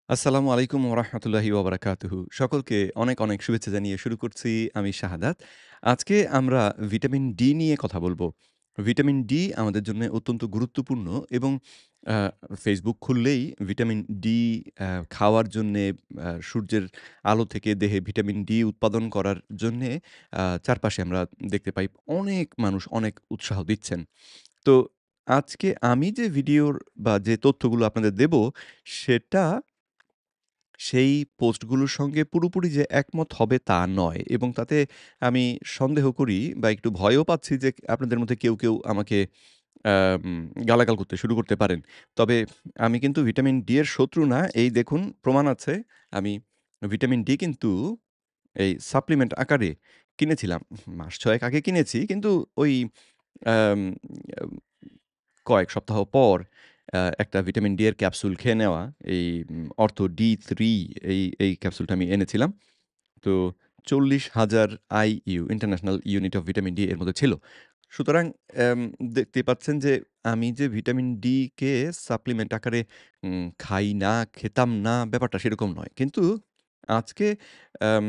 আসসালামু আলাইকুম ওয়া রাহমাতুল্লাহি ওয়া বারাকাতুহু। সকলকে অনেক, অনেক শুভেচ্ছা জানিয়ে শুরু করছি আমি শাহাদাত। আজকে আমরা ভিটামিন ডি নিয়ে কথা বলব। ভিটামিন ডি আমাদের জন্য অত্যন্ত গুরুত্বপূর্ণ এবং আ Facebook খুললেই ভিটামিন ডি খাওয়ার জন্যে সূর্যের আলো থেকে দেহে ভিটামিন ডি উৎপাদন করার জন্যে চারপাশে আমরা দেখতে পাই অনেক মানুষ অনেক উৎসাহ দিচ্ছেন। তো আজকে আমি যে ভিডিওর বা যে তথ্যগুলো আপনাদের দেব সেটা সেই পোস্টগুলোর সঙ্গে পুরোপুরি যে একমত হবে তা নয় এবং তাতে আমি সন্দেহ করি বা একটু ভয়ও পাচ্ছি যে আপনাদের মধ্যে কেউ আমাকে আম গালাগাল করতে শুরু করতে পারেন। তবে আমি কিন্তু ভিটামিন ডি এর শত্রু না। এই দেখুন প্রমাণ আছে। আমি ভিটামিন ডি কিন্তু এই সাপ্লিমেন্ট আকারে কিনেছিলাম। মাস ৬ এক আগে কিনেছি। কিন্তু ওই আম কয়েক সপ্তাহ পর একটা ভিটামিন ডি এর ক্যাপসুল খেয়ে নেওয়া, এই অর্থো ডি3 এই ক্যাপসুলটা আমি এনেছিলাম। তো ৪০,০০০ IU international unit of vitamin D এর মধ্যে ছিল। সুতরাং দেখতে পাচ্ছেন যে আমি যে ভিটামিন ডি কে সাপ্লিমেন্ট আকারে খাই না, খেতাম না ব্যাপারটা সেরকম নয়। কিন্তু আজকে আম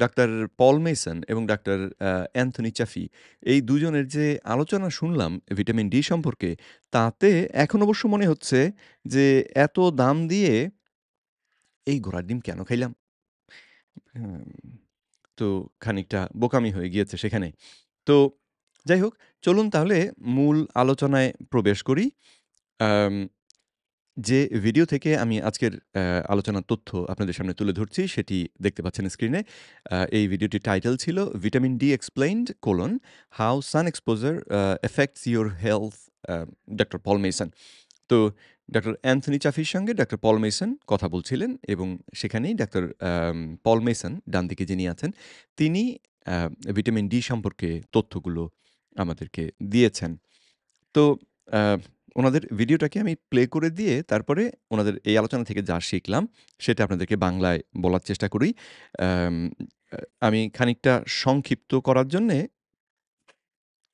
ডাক্তার পল মেসন এবং ডাক্তার অ্যান্থনি চাফি এই দুজনের যে আলোচনা শুনলাম ভিটামিন ডি সম্পর্কে, তাতে এখন অবশ্য মনে হচ্ছে যে এত দাম দিয়ে এই ঘোড়ার ডিম কেন খাইলাম? হুম, তো খানিকটা বোকামি হয়ে গিয়েছে সেখানে। তো যাই হোক, চলুন তাহলে মূল আলোচনায় প্রবেশ করি। আম যে ভিডিও থেকে আমি আজকের আলোচনার তথ্য আপনাদের সামনে তুলে ধরছি সেটি দেখতে পাচ্ছেন স্ক্রিনে। এই ভিডিওটির টাইটেল ছিল "vitamin D explained: how San exposure effects your health" a doctor Paul Mason. তো ডক্টর অ্যান্থনি চাফির সঙ্গে ডক্টর পল মেসন কথা বলছিলেন এবং সেখানেই ডক্টর পল মেসন ডানদিকে যিনি আছেন, তিনি আ ভিটামিন ডি সম্পর্কে তথ্যগুলো আমাদেরকে দিয়েছেন। তো আ উনাদের ভিডিওটাকে আমি প্লে করে দিয়ে তারপরে উনাদের এই আলোচনা থেকে যা শিখলাম সেটা আপনাদেরকে বাংলায় বলার চেষ্টা করি। আম আ আমি খানিকটা সংক্ষিপ্ত করার জন্যে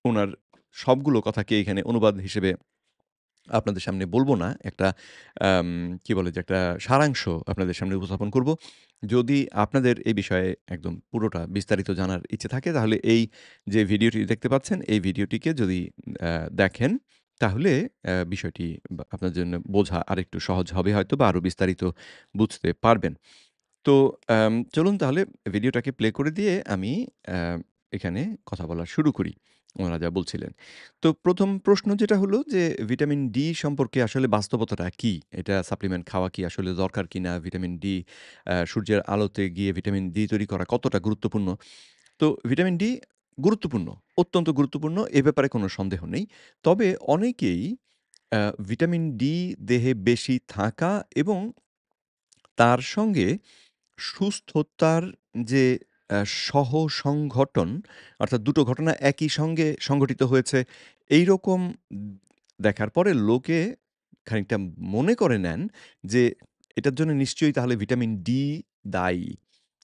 উনার সবগুলো কথাকে এখানে অনুবাদ হিসেবে আপনাদের সামনে বলব না। একটা আম কি বলে যে একটা সারাংশ আপনাদের সামনে উপস্থাপন করব। যদি আপনাদের এই বিষয়ে একদম পুরোটা বিস্তারিত জানার ইচ্ছে থাকে তাহলে এই যে ভিডিওটি দেখতে পাচ্ছেন, এই ভিডিওটিকে যদি আ দেখেন তাহলে বিষয়টি আপনার জন্য বোঝা আরেকটু সহজ হবে হয়তোবা আরো বিস্তারিত বুঝতে পারবেন। তো চলুন তাহলে ভিডিওটাকে প্লে করে দিয়ে আমি আ এখানে কথা বলা শুরু করি। ওনারা যা বলছিলেন। তো ১ম প্রশ্ন যেটা হলো যে ভিটামিন ডি সম্পর্কে আসলে বাস্তবতাটা কি? এটা সাপ্লিমেন্ট খাওয়া কি আসলে দরকার কিনা? ভিটামিন ডি সূর্যের আলোতে গিয়ে ভিটামিন ডি তৈরি করা কতটা গুরুত্বপূর্ণ? তো ভিটামিন ডি গুরুত্বপূর্ণ, অত্যন্ত গুরুত্বপূর্ণ এ ব্যাপারে কোনো সন্দেহ নেই। তবে অনেকেই আ ভিটামিন ডি দেহে বেশি থাকা এবং তার সঙ্গে সুস্থতার যে সহসংঘটন অর্থাৎ দুটো ঘটনা একই সঙ্গে সংঘটিত হয়েছে এইরকম দেখার পরে লোকে খানিকটা মনে করে নেন যে এটার জন্য নিশ্চয়ই তাহলে ভিটামিন ডি দায়ী।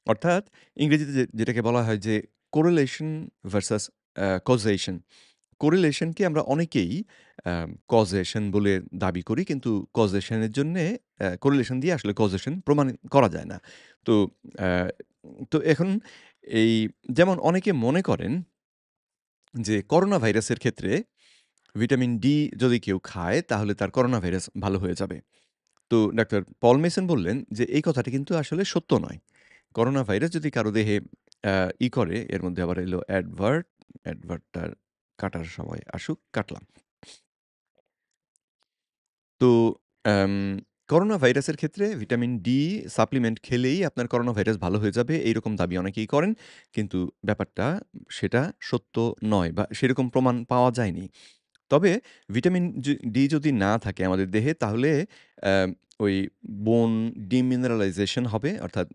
অর্থাৎ ইংরেজিতে যেটাকে বলা হয় যে correlation ভার্সাস causation। correlation কে আমরা অনেকেই causation বলে দাবি করি। কিন্তু causation এর জন্যে correlation দিয়ে আসলে causation প্রমাণ করা যায় না। তো অ্যা তো এখন এই যেমন অনেকে মনে করেন যে করোনা ভাইরাসের ক্ষেত্রে ভিটামিন ডি যদি কেউ খায় তাহলে তার করোনা ভাইরাস ভালো হয়ে যাবে। তো ডাক্তার পল মেসন বললেন যে এই কথাটি কিন্তু আসলে সত্য নয়। করোনা ভাইরাস যদি কারো দেহে আ করে এর মধ্যে আবার এলো অ্যাডভার্টটা কাটার সময় আসুক, কাটলাম। তো অ্যাম করোনা ভাইরাসের ক্ষেত্রে ভিটামিন ডি সাপ্লিমেন্ট খেলেই আপনার করোনা ভাইরাস ভালো হয়ে যাবে, এইরকম দাবি অনেকেই করেন। কিন্তু ব্যাপারটা সেটা সত্য নয় বা সেরকম প্রমাণ পাওয়া যায়নি। তবে ভিটামিন ডি যদি না থাকে আমাদের দেহে তাহলে অ্যা ওই বোন ডিমিনারালাইজেশন হবে। অর্থাৎ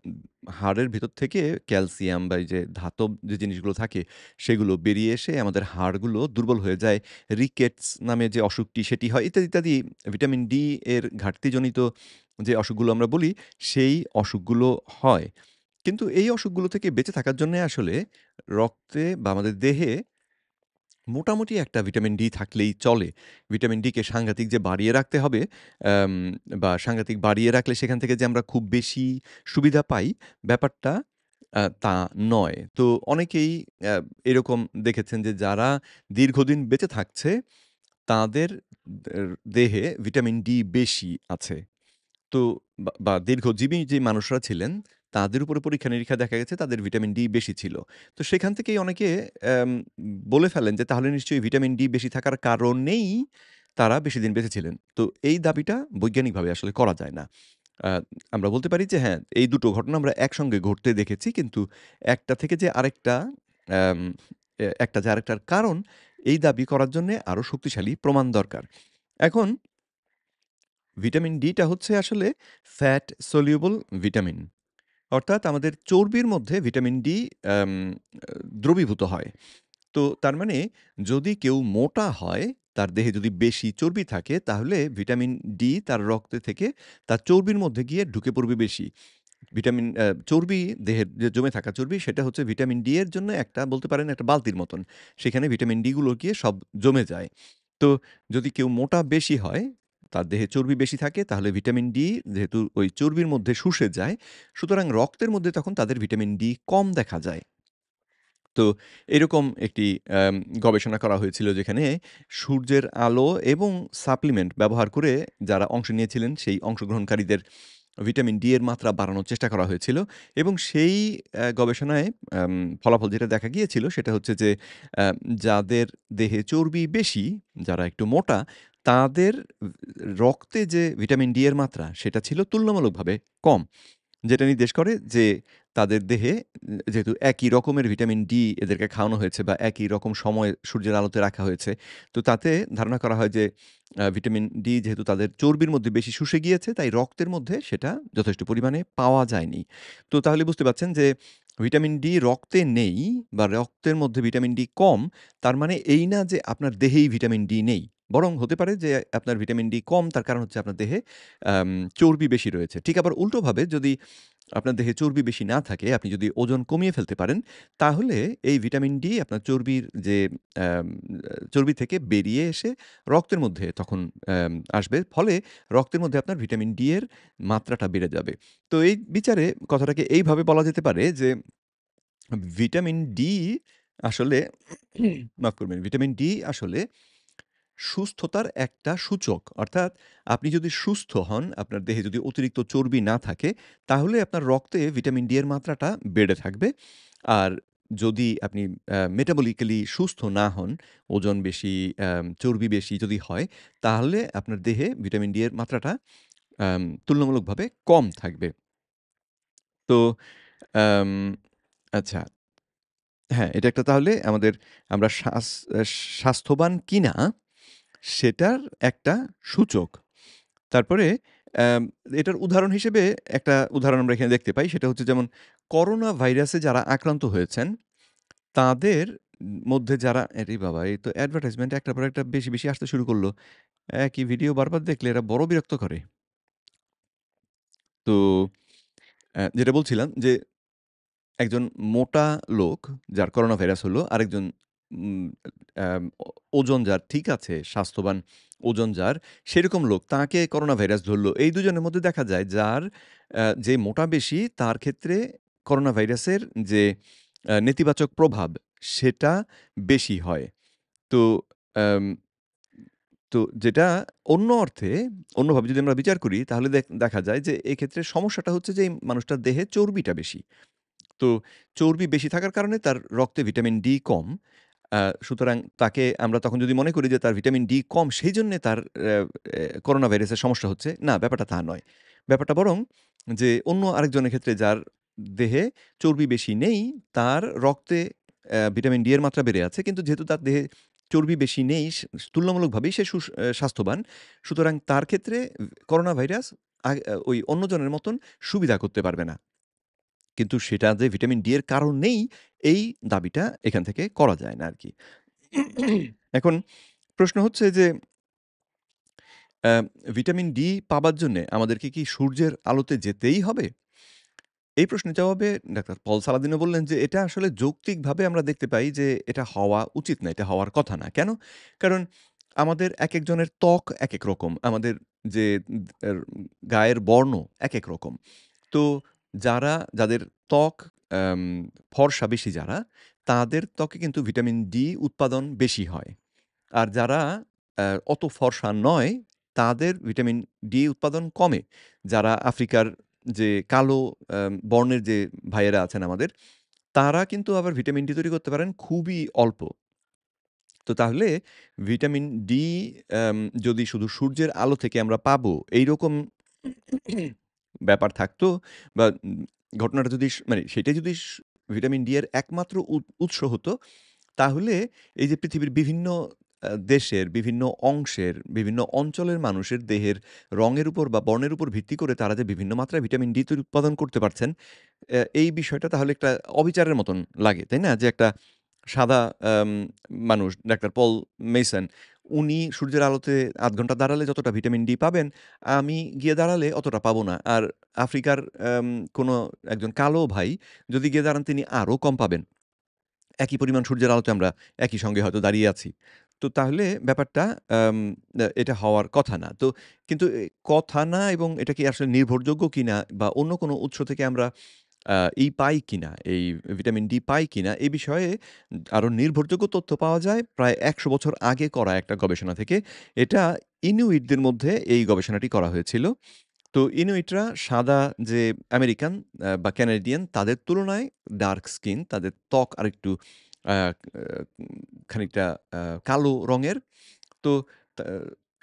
হাড়ের ভেতর থেকে ক্যালসিয়াম বা এই যে ধাতব যে জিনিসগুলো থাকে সেগুলো বেরিয়ে এসে আমাদের হাড়গুলো দুর্বল হয়ে যায়। রিকেটস নামে যে অসুখটি সেটি হয় ইত্যাদি, ইত্যাদি। ভিটামিন ডি এর ঘাটতিজনিত যে অসুখগুলো আমরা বলি সেই অসুখগুলো হয়। কিন্তু এই অসুখগুলো থেকে বেঁচে থাকার জন্যে আসলে রক্তে বা আমাদের দেহে মোটামুটি একটা ভিটামিন ডি থাকলেই চলে। ভিটামিন ডি কে সাংঘাতিক যে বাড়িয়ে রাখতে হবে, আম বা সাংঘাতিক বাড়িয়ে রাখলে সেখান থেকে যে আমরা খুব বেশি সুবিধা পাই, ব্যাপারটা তা নয়। তো অনেকেই অ্যা এরকম দেখেছেন যে যারা দীর্ঘদিন বেঁচে থাকছে, তাদের দেহে ভিটামিন ডি বেশি আছে। তো বা দীর্ঘজীবী যে মানুষরা ছিলেন, তাদের উপরে পরীক্ষা-নিরীক্ষায় দেখা গেছে তাদের ভিটামিন ডি বেশি ছিল। তো সেখান থেকেই অনেকে অ্যাম বলে ফেলেন যে তাহলে নিশ্চয়ই ভিটামিন ডি বেশি থাকার কারণেই তারা বেশিদিন বেঁচে ছিলেন। তো এই দাবিটা বৈজ্ঞানিকভাবে আসলে করা যায় না। আ আমরা বলতে পারি যে হ্যাঁ, এই দুটো ঘটনা আমরা একসঙ্গে ঘটতে দেখেছি। কিন্তু একটা থেকে যে আরেকটা অ্যাম একটা যে আরেকটার কারণ, এই দাবি করার জন্যে আরো শক্তিশালী প্রমাণ দরকার। এখন ভিটামিন ডি টা হচ্ছে আসলে ফ্যাট সলিউবল ভিটামিন। অর্থাৎ আমাদের চর্বির মধ্যে ভিটামিন ডি আম দ্রবীভূত হয়। তো তার মানে যদি কেউ মোটা হয়, তার দেহে যদি বেশি চর্বি থাকে, তাহলে ভিটামিন ডি তার রক্তে থেকে তার চর্বির মধ্যে গিয়ে ঢুকে পড়বে বেশি। ভিটামিন চর্বি দেহের যে জমে থাকা চর্বি সেটা হচ্ছে ভিটামিন ডি এর জন্য একটা বলতে পারেন একটা বালতির মতন। সেখানে ভিটামিন ডি গুলো গিয়ে সব জমে যায়। তো যদি কেউ মোটা বেশি হয়, তার দেহে চর্বি বেশি থাকে তাহলে ভিটামিন ডি যেহেতু ওই চর্বির মধ্যে শুষে যায়, সুতরাং রক্তের মধ্যে তখন তাদের ভিটামিন ডি কম দেখা যায়। তো এরকম একটি অ্যাম গবেষণা করা হয়েছিল যেখানে সূর্যের আলো এবং সাপ্লিমেন্ট ব্যবহার করে যারা অংশ নিয়েছিলেন সেই অংশগ্রহণকারীদের ভিটামিন ডি এর মাত্রা বাড়ানোর চেষ্টা করা হয়েছিল এবং সেই গবেষণায় আম ফলাফল যেটা দেখা গিয়েছিল সেটা হচ্ছে যে আ যাদের দেহে চর্বি বেশি, যারা একটু মোটা, তাদের রক্তে যে ভিটামিন ডি এর মাত্রা সেটা ছিল তুলনামূলকভাবে কম। যেটা নির্দেশ করে যে তাদের দেহে যেহেতু একই রকমের ভিটামিন ডি এদেরকে খাওয়ানো হয়েছে বা একই রকম সময় সূর্যের আলোতে রাখা হয়েছে। তো তাতে ধারণা করা হয় যে ভিটামিন ডি যেহেতু তাদের চর্বির মধ্যে বেশি শুষে গিয়েছে তাই রক্তের মধ্যে সেটা যথেষ্ট পরিমাণে পাওয়া যায়নি। তো তাহলে বুঝতে পারছেন যে ভিটামিন ডি রক্তে নেই বা রক্তের মধ্যে ভিটামিন ডি কম, তার মানে এই না যে আপনার দেহেই ভিটামিন ডি নেই। বরং হতে পারে যে আপনার ভিটামিন ডি কম তার কারণ হচ্ছে আপনার দেহে আম চর্বি বেশি রয়েছে। ঠিক আবার উল্টোভাবে যদি আপনার দেহে চর্বি বেশি না থাকে, আপনি যদি ওজন কমিয়ে ফেলতে পারেন, তাহলে এই ভিটামিন ডি আপনার চর্বির যে আম চর্বি থেকে বেরিয়ে এসে রক্তের মধ্যে তখন আসবে। ফলে রক্তের মধ্যে আপনার ভিটামিন ডি এর মাত্রাটা বেড়ে যাবে। তো এই বিচারে কথাটাকে এইভাবে বলা যেতে পারে যে ভিটামিন ডি আসলে মাফ করবেন, ভিটামিন ডি আসলে সুস্থতার একটা সূচক। অর্থাৎ আপনি যদি সুস্থ হন, আপনার দেহে যদি অতিরিক্ত চর্বি না থাকে, তাহলে আপনার রক্তে ভিটামিন ডি এর মাত্রাটা বেড়ে থাকবে। আর যদি আপনি মেটাবলিক্যালি সুস্থ না হন, ওজন বেশি, চর্বি বেশি যদি হয়, তাহলে আপনার দেহে ভিটামিন ডি এর মাত্রাটা তুলনামূলকভাবে কম থাকবে। তো আম আচ্ছা, হ্যাঁ, এটা একটা তাহলে আমাদের আমরা স্বাস্থ্যবান কিনা সেটার একটা সূচক। তারপরে অ্যাম এটার উদাহরণ হিসেবে একটা উদাহরণ আমরা এখানে দেখতে পাই। সেটা হচ্ছে যেমন করোনা ভাইরাসে যারা আক্রান্ত হয়েছেন, তাদের মধ্যে যারা এরে বাবা! এই তো অ্যাডভার্টাইজমেন্ট একটার পর একটা বেশি, বেশি আসতে শুরু করল। একই ভিডিও বারবার দেখলে এরা বড় বিরক্ত করে। তো যেটা বলছিলাম যে একজন মোটা লোক যার করোনা ভাইরাস হলো, আরেকজন উম ওজন যার ঠিক আছে, স্বাস্থ্যবান ওজন যার, সেরকম লোক তাকে করোনা ভাইরাস ধরল। এই দুজনের মধ্যে দেখা যায় যার যে মোটা বেশি তার ক্ষেত্রে করোনা ভাইরাসের যে নেতিবাচক প্রভাব সেটা বেশি হয়। তো আম তো যেটা অন্য অর্থে অন্যভাবে যদি আমরা বিচার করি তাহলে দেখা যায় যে এক্ষেত্রে সমস্যাটা হচ্ছে যে এই মানুষটার দেহে চর্বিটা বেশি। তো চর্বি বেশি থাকার কারণে তার রক্তে ভিটামিন ডি কম। সুতরাং তাকে আমরা তখন যদি মনে করি যে তার ভিটামিন ডি কম সেইজন্যে তার করোনা ভাইরাসের সমস্যা হচ্ছে, না ব্যাপারটা তা নয়। ব্যাপারটা বরং যে অন্য আরেকজনের ক্ষেত্রে যার দেহে চর্বি বেশি নেই, তার রক্তে ভিটামিন ডি এর মাত্রা বেড়ে আছে। কিন্তু যেহেতু তার দেহে চর্বি বেশি নেই তুলনামূলকভাবেই সে স্বাস্থ্যবান। সুতরাং তার ক্ষেত্রে করোনা ভাইরাস ওই অন্যজনের মতন সুবিধা করতে পারবে না। কিন্তু সেটা যে ভিটামিন ডি এর কারণ নেই, এই দাবিটা এখান থেকে করা যায় না আরকি। এখন প্রশ্ন হচ্ছে যে অ্যা ভিটামিন ডি পাবার জন্যে আমাদেরকে কি সূর্যের আলোতে যেতেই হবে? এই প্রশ্নের জবাবে ডাক্তার পল সালাদিনও বললেন যে, "এটা আসলে যৌক্তিকভাবে আমরা দেখতে পাই যে এটা হওয়া উচিত না, এটা হওয়ার কথা না।" কেন? কারণ আমাদের একেকজনের ত্বক একেক রকম। আমাদের যে এর গায়ের বর্ণ একেক রকম। তো যাদের ত্বক আম ফর্সা বেশি যারা, তাদের ত্বকে কিন্তু ভিটামিন ডি উৎপাদন বেশি হয়। আর যারা অত ফর্সা নয়, তাদের ভিটামিন ডি উৎপাদন কমে। যারা আফ্রিকার যে কালো বর্ণের যে ভাইয়েরা আছেন আমাদের, তারা কিন্তু আবার ভিটামিন ডি তৈরি করতে পারেন খুবই অল্প। তো তাহলে ভিটামিন ডি আম যদি শুধু সূর্যের আলো থেকে আমরা পাবো, এইরকম ব্যাপার থাকতো বা ঘটনাটা যদি মানে সেটাই যদি ভিটামিন ডি এর একমাত্র উৎস হতো, তাহলে এই যে পৃথিবীর বিভিন্ন দেশের, বিভিন্ন অংশের, বিভিন্ন অঞ্চলের মানুষের দেহের রঙের উপর বা বর্ণের উপর ভিত্তি করে তারা যে বিভিন্ন মাত্রায় ভিটামিন ডি উৎপাদন করতে পারছেন, এই বিষয়টা তাহলে একটা অবিচারের মতন লাগে, তাই না? যে একটা সাদা আম মানুষ ডাক্তার পল মেসন, উনি সূর্যের আলোতে ০.৫ ঘন্টা দাঁড়ালে যতটা ভিটামিন ডি পাবেন, আমি গিয়ে দাঁড়ালে অতটা পাবো না। আর আফ্রিকার কোনো একজন কালো ভাই যদি গিয়ে দাঁড়ান তিনি আরও কম পাবেন। একই পরিমাণ সূর্যের আলোতে আমরা একই সঙ্গে হয়তো দাঁড়িয়ে আছি। তো তাহলে ব্যাপারটা আম এটা হওয়ার কথা না। তো কিন্তু কথা না এবং এটা কি আসলে নির্ভরযোগ্য কিনা বা অন্য কোনো উৎস থেকে আমরা পাই কিনা, এই ভিটামিন ডি পাই কিনা, এ বিষয়ে আরো নির্ভরযোগ্য তথ্য পাওয়া যায় প্রায় ১০০ বছর আগে করা একটা গবেষণা থেকে। এটা ইনুইটদের মধ্যে এই গবেষণাটি করা হয়েছিল। তো ইনুইটরা সাদা যে আমেরিকান বা ক্যানাডিয়ান তাদের তুলনায় ডার্ক স্কিন, তাদের ত্বক আরেকটু আ আ খানিকটা আ কালো রঙের। তো তা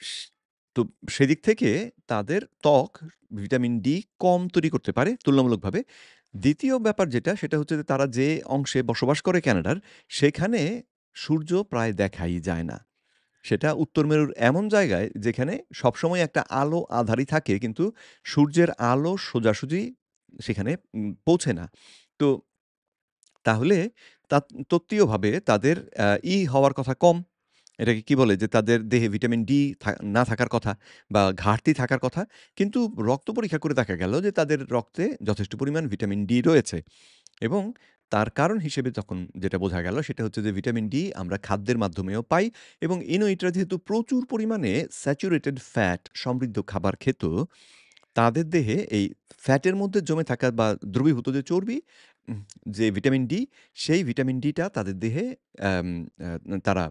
স তো সেদিক থেকে তাদের ত্বক ভিটামিন ডি কম তৈরি করতে পারে তুলনামূলকভাবে। ২য় ব্যাপার যেটা সেটা হচ্ছে যে তারা যে অংশে বসবাস করে ক্যানাডার, সেখানে সূর্য প্রায় দেখাই যায় না। সেটা উত্তর মেরুর এমন জায়গায় যেখানে সবসময় একটা আলো আঁধারি থাকে কিন্তু সূর্যের আলো সোজাসুজি সেখানে পৌঁছে না। তো তাহলে তত্ত্বীয়ভাবে তাদের হওয়ার কথা কম। এটাকে কি বলে? যে তাদের দেহে ভিটামিন ডি না থাকার কথা বা ঘাটতি থাকার কথা। কিন্তু রক্ত পরীক্ষা করে দেখা গেল যে তাদের রক্তে যথেষ্ট পরিমাণ ভিটামিন ডি রয়েছে এবং তার কারণ হিসেবে তখন যেটা বোঝা গেল সেটা হচ্ছে যে ভিটামিন ডি আমরা খাদ্যের মাধ্যমেও পাই এবং ইনুইটরা যেহেতু প্রচুর পরিমাণে স্যাচুরেটেড ফ্যাট সমৃদ্ধ খাবার খেত, তাদের দেহে এই ফ্যাটের মধ্যে জমে থাকা বা দ্রবীভূত যে চর্বি, উম যে ভিটামিন ডি, সেই ভিটামিন ডিটা তাদের দেহে আম আ তারা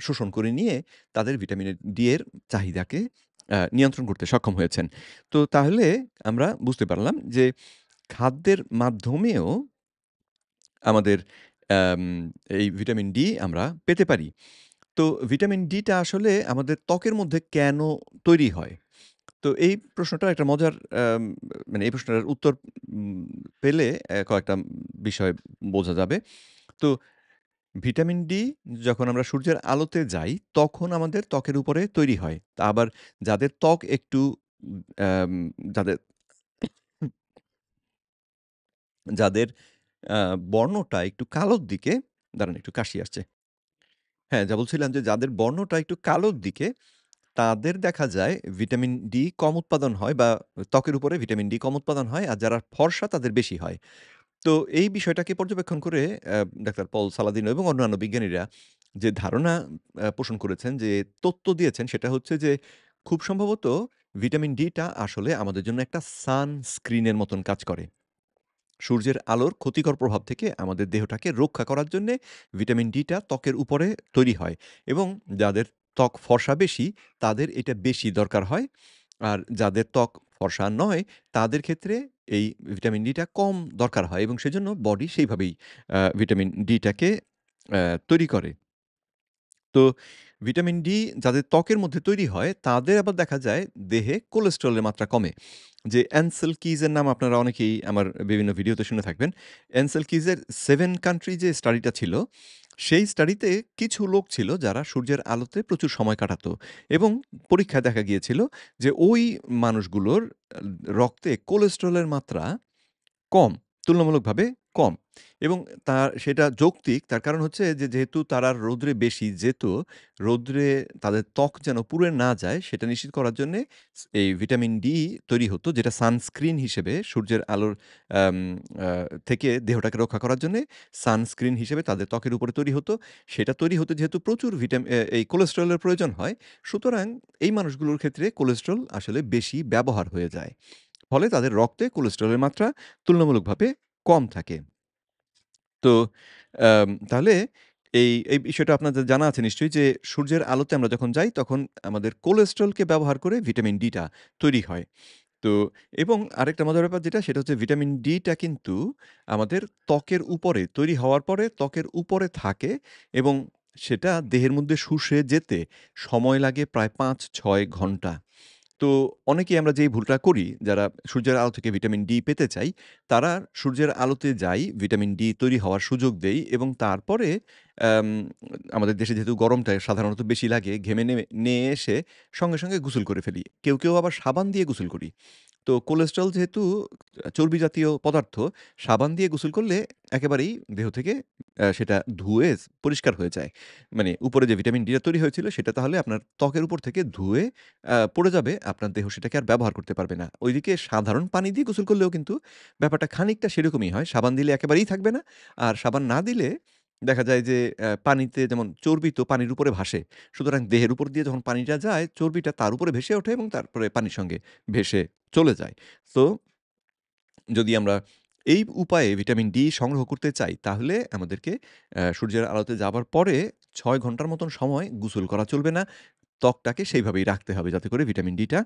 শোষণ করে নিয়ে তাদের ভিটামিন ডি এর চাহিদাকে নিয়ন্ত্রণ করতে সক্ষম হয়েছেন। তো তাহলে আমরা বুঝতে পারলাম যে খাদ্যের মাধ্যমেও আমাদের আম এই ভিটামিন ডি আমরা পেতে পারি। তো ভিটামিন ডিটা আসলে আমাদের ত্বকের মধ্যে কেন তৈরি হয়? তো এই প্রশ্নটার একটা মজার মানে এই প্রশ্নটার উত্তর উম পেলে কয়েকটা বিষয় বোঝা যাবে। তো ভিটামিন ডি যখন আমরা সূর্যের আলোতে যাই, তখন আমাদের ত্বকের উপরে তৈরি হয়। তা আবার যাদের ত্বক একটু আম যাদের যাদের আ বর্ণটা একটু কালোর দিকে দাঁড়ান একটু কাশি আসছে। হ্যাঁ, যা বলছিলাম যে যাদের বর্ণটা একটু কালোর দিকে তাদের দেখা যায় ভিটামিন ডি কম উৎপাদন হয় বা ত্বকের উপরে ভিটামিন ডি কম উৎপাদন হয়। আর যারা ফর্সা তাদের বেশি হয়। তো এই বিষয়টাকে পর্যবেক্ষণ করে ডাক্তার পল সালাদিনো এবং অন্যান্য বিজ্ঞানীরা যে ধারণা পোষণ করেছেন, যে তত্ত্ব দিয়েছেন সেটা হচ্ছে যে খুব সম্ভবত ভিটামিন ডিটা আসলে আমাদের জন্য একটা সানস্ক্রিনের মতন কাজ করে। সূর্যের আলোর ক্ষতিকর প্রভাব থেকে আমাদের দেহটাকে রক্ষা করার জন্যে ভিটামিন ডিটা ত্বকের উপরে তৈরি হয় এবং যাদের ত্বক ফর্সা বেশি, তাদের এটা বেশি দরকার হয়। আর যাদের ত্বক ফর্সা নয়, তাদের ক্ষেত্রে এই ভিটামিন ডিটা কম দরকার হয় এবং সেজন্য বডি সেইভাবেই ভিটামিন ডিটাকে তৈরি করে। তো ভিটামিন ডি যাদের ত্বকের মধ্যে তৈরি হয়, তাদের আবার দেখা যায় দেহে কোলেস্টেরলের মাত্রা কমে। যে অ্যানসেল কিজ এর নাম আপনারা অনেকেই আমার বিভিন্ন ভিডিওতে শুনে থাকবেন। অ্যানসেল কিজের 7 কান্ট্রি যে স্টাডিটা ছিল, সেই স্টাডিতে কিছু লোক ছিল যারা সূর্যের আলোতে প্রচুর সময় কাটাতো এবং পরীক্ষায় দেখা গিয়েছিল যে ওই মানুষগুলোর রক্তে কোলেস্টেরলের মাত্রা কম, তুলনামূলকভাবে কম এবং সেটা যৌক্তিক। তার কারণ হচ্ছে যে যেহেতু তারা রৌদ্রে বেশি যেত, রৌদ্রে তাদের ত্বক যেন পুড়ে না যায় সেটা নিশ্চিত করার জন্যে এই ভিটামিন ডি তৈরি হতো যেটা সানস্ক্রিন হিসেবে সূর্যের আলোর আম আ থেকে দেহটাকে রক্ষা করার জন্যে সানস্ক্রিন হিসেবে তাদের ত্বকের উপরে তৈরি হতো। সেটা তৈরি হতে যেহেতু প্রচুর এই কোলেস্টেরলের প্রয়োজন হয়, সুতরাং এই মানুষগুলোর ক্ষেত্রে কোলেস্টেরল আসলে বেশি ব্যবহার হয়ে যায়। ফলে তাদের রক্তে কোলেস্টেরলের মাত্রা তুলনামূলকভাবে কম থাকে। তো তাহলে এই বিষয়টা আপনাদের জানা আছে নিশ্চয়ই যে সূর্যের আলোতে আমরা যখন যাই তখন আমাদের কোলেস্টেরলকে ব্যবহার করে ভিটামিন ডি টা তৈরি হয়। তো এবং আরেকটা মজার ব্যাপার যেটা সেটা হচ্ছে ভিটামিন ডি টা কিন্তু আমাদের ত্বকের উপরে তৈরি হওয়ার পরে ত্বকের উপরে থাকে এবং সেটা দেহের মধ্যে শুষে যেতে সময় লাগে প্রায় ৫-৬ ঘন্টা। তো অনেকেই আমরা যেই ভুলটা করি, যারা সূর্যের আলো থেকে ভিটামিন ডি পেতে চাই, তারা সূর্যের আলোতে যাই, ভিটামিন ডি তৈরি হওয়ার সুযোগ দেই এবং তারপরে অ্যাম আমাদের দেশে যেহেতু গরমটা সাধারণত বেশি লাগে, ঘেমে নিয়ে এসে সঙ্গে গোসল করে ফেলি। কেউ আবার সাবান দিয়ে গোসল করি। তো কোলেস্টেরল যেহেতু চর্বি জাতীয় পদার্থ, সাবান দিয়ে গোসল করলে একেবারেই দেহ থেকে সেটা ধুয়ে পরিষ্কার হয়ে যায়। মানে উপরে যে ভিটামিন ডি টা তৈরি হয়েছিল সেটা তাহলে আপনার ত্বকের উপর থেকে ধুয়ে পড়ে যাবে। আপনার দেহ সেটাকে আর ব্যবহার করতে পারবে না। ওইদিকে সাধারণ পানি দিয়ে গোসল করলেও কিন্তু ব্যাপারটা খানিকটা সেরকমই হয়। সাবান দিলে একেবারেই থাকবে না। আর সাবান না দিলে দেখা যায় যে পানিতে যেমন চর্বি তো পানির উপরে ভাসে। সুতরাং দেহের উপর দিয়ে যখন পানিটা যায়, চর্বিটা তার উপরে ভেসে ওঠে এবং তারপরে পানির সঙ্গে ভেসে চলে যায়। তো যদি আমরা এই উপায়ে ভিটামিন ডি সংগ্রহ করতে চাই, তাহলে আমাদেরকে সূর্যের আলোতে যাবার পরে ৬ ঘন্টার মতন সময় গোসল করা চলবে না। ত্বকটাকে সেইভাবেই রাখতে হবে যাতে করে ভিটামিন ডি টা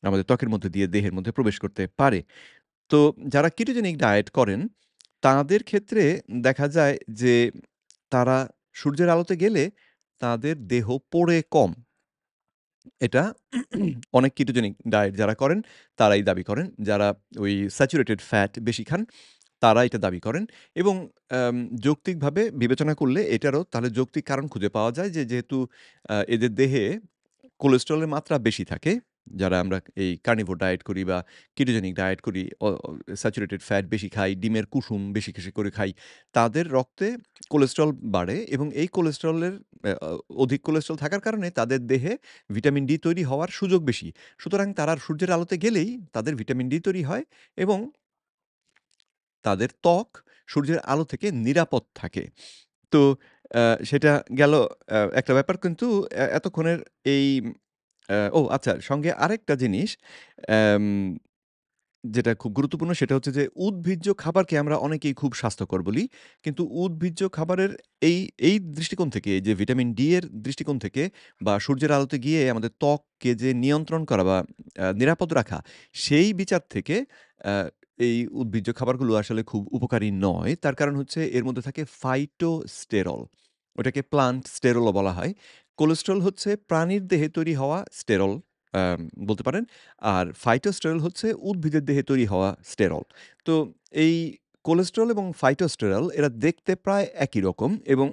আমাদের ত্বকের মধ্যে দিয়ে দেহের মধ্যে প্রবেশ করতে পারে। তো যারা কেটোজেনিক ডায়েট করেন, তাদের ক্ষেত্রে দেখা যায় যে তারা সূর্যের আলোতে গেলে তাদের দেহ পোড়ে কম। এটা অনেক কেটোজেনিক ডায়েট যারা করেন তারাই দাবি করেন। যারা ওই স্যাচুরেটেড ফ্যাট বেশি খান তারা এটা দাবি করেন এবং যৌক্তিকভাবে বিবেচনা করলে এটারও তাহলে যৌক্তিক কারণ খুঁজে পাওয়া যায় যে যেহেতু এদের দেহে কোলেস্টেরলের মাত্রা বেশি থাকে। যারা আমরা এই কার্নিভোর ডায়েট করি বা কিটোজেনিক ডায়েট করি, স্যাচুরেটেড ফ্যাট বেশি খাই, ডিমের কুসুম বেশি করে খাই। তাদের রক্তে কোলেস্টেরল বাড়ে এবং এই কোলেস্টেরলের অ্যা অ অধিক কোলেস্টেরল থাকার কারণে তাদের দেহে ভিটামিন ডি তৈরি হওয়ার সুযোগ বেশি। সুতরাং তারা সূর্যের আলোতে গেলেই তাদের ভিটামিন ডি তৈরি হয় এবং তাদের ত্বক সূর্যের আলো থেকে নিরাপদ থাকে। তো সেটা গেল একটা ব্যাপার কিন্তু এতক্ষণের এই আচ্ছা সঙ্গে আরেকটা জিনিস অ্যাম যেটা খুব গুরুত্বপূর্ণ সেটা হচ্ছে যে উদ্ভিজ্জ খাবারকে আমরা অনেকেই খুব স্বাস্থ্যকর বলি। কিন্তু উদ্ভিজ্জ খাবারের এই এই দৃষ্টিকোণ থেকে এই যে ভিটামিন ডি এর দৃষ্টিকোণ থেকে বা সূর্যের আলোতে গিয়ে আমাদের ত্বককে যে নিয়ন্ত্রণ করা বা নিরাপদ রাখা সেই বিচার থেকে আ এই উদ্ভিজ্জ খাবারগুলো আসলে খুব উপকারী নয়। তার কারণ হচ্ছে এর মধ্যে থাকে ফাইটোস্টেরল। ওটাকে প্লান্ট স্টেরল ও বলা হয়। কোলেস্টেরল হচ্ছে প্রাণীর দেহে তৈরি হওয়া স্টেরল আম বলতে পারেন। আর ফাইটোস্টেরল হচ্ছে উদ্ভিদের দেহে তৈরি হওয়া স্টেরল। তো এই কোলেস্টেরল এবং ফাইটোস্টেরল এরা দেখতে প্রায় একই রকম এবং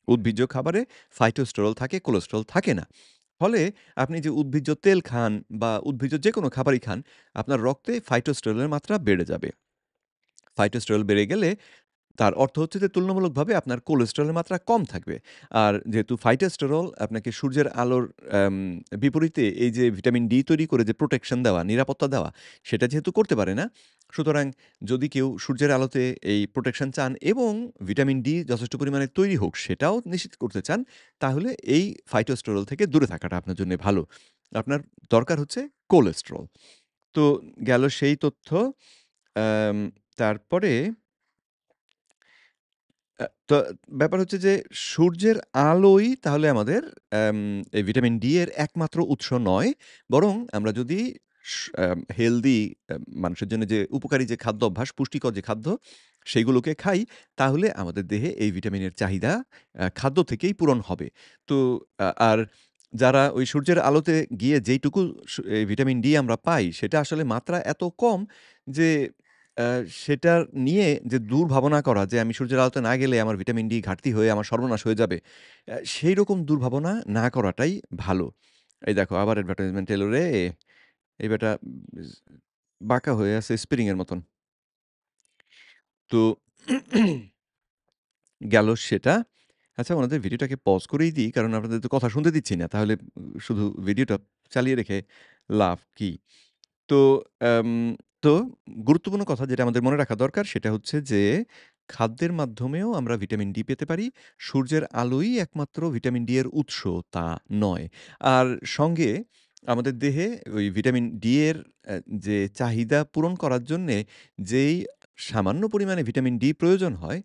উদ্ভিজ্জ খাবারে ফাইটোস্টেরল থাকে, কোলেস্টেরল থাকে না। ফলে আপনি যে উদ্ভিজ্জ তেল খান বা উদ্ভিজ্জ যেকোনো খাবারই খান, আপনার রক্তে ফাইটোস্টেরলের মাত্রা বেড়ে যাবে। ফাইটোস্টেরল বেড়ে গেলে তার অর্থ হচ্ছে যে তুলনামূলকভাবে আপনার কোলেস্টেরলের মাত্রা কম থাকবে। আর যেহেতু ফাইটোস্টেরল আপনাকে সূর্যের আলোর অ্যাম বিপরীতে এই যে ভিটামিন ডি তৈরি করে যে প্রোটেকশন দেওয়া, নিরাপত্তা দেওয়া, সেটা যেহেতু করতে পারে না, সুতরাং যদি কেউ সূর্যের আলোতে এই প্রোটেকশন চান এবং ভিটামিন ডি যথেষ্ট পরিমাণে তৈরি হোক সেটাও নিশ্চিত করতে চান, তাহলে এই ফাইটোস্টেরল থেকে দূরে থাকাটা আপনার জন্যে ভালো। আপনার দরকার হচ্ছে কোলেস্টেরল। তো গেল সেই তথ্য। অ্যাম তারপরে তো ব্যাপার হচ্ছে যে সূর্যের আলোই তাহলে আমাদের অ্যাম এই ভিটামিন ডি এর একমাত্র উৎস নয়। বরং আমরা যদি স হেলদি মানুষের জন্য যে উপকারী যে খাদ্য অভ্যাস, পুষ্টিকর যে খাদ্য সেগুলোকে খাই, তাহলে আমাদের দেহে এই ভিটামিনের চাহিদা খাদ্য থেকেই পূরণ হবে। তো আর যারা ওই সূর্যের আলোতে গিয়ে যেইটুকু এই ভিটামিন ডি আমরা পাই, সেটা আসলে মাত্রা এত কম যে আ সেটা নিয়ে যে দুর্ভাবনা করা যে আমি সূর্যের আলোতে না গেলে আমার ভিটামিন ডি ঘাটতি হয়ে আমার সর্বনাশ হয়ে যাবে। সেইরকম দুর্ভাবনা না করাটাই ভালো। এই দেখো আবার অ্যাডভার্টাইজমেন্ট এলো রে! এই বেটা বাঁকা হয়ে আছে স্প্রিং এর মতন। তো গেল সেটা। আচ্ছা ওনাদের ভিডিওটাকে পজ করেই দিই। কারণ আপনাদের তো কথা শুনতে দিচ্ছি না। তাহলে শুধু ভিডিওটা চালিয়ে রেখে লাভ কি? তো আম তো গুরুত্বপূর্ণ কথা যেটা আমাদের মনে রাখা দরকার সেটা হচ্ছে যে, খাদ্যের মাধ্যমেও আমরা ভিটামিন ডি পেতে পারি। সূর্যের আলোই একমাত্র ভিটামিন ডি এর উৎস তা নয়। আর সঙ্গে আমাদের দেহে ওই ভিটামিন ডি এর যে চাহিদা পূরণ করার জন্যে যেই সামান্য পরিমাণে ভিটামিন ডি প্রয়োজন হয়,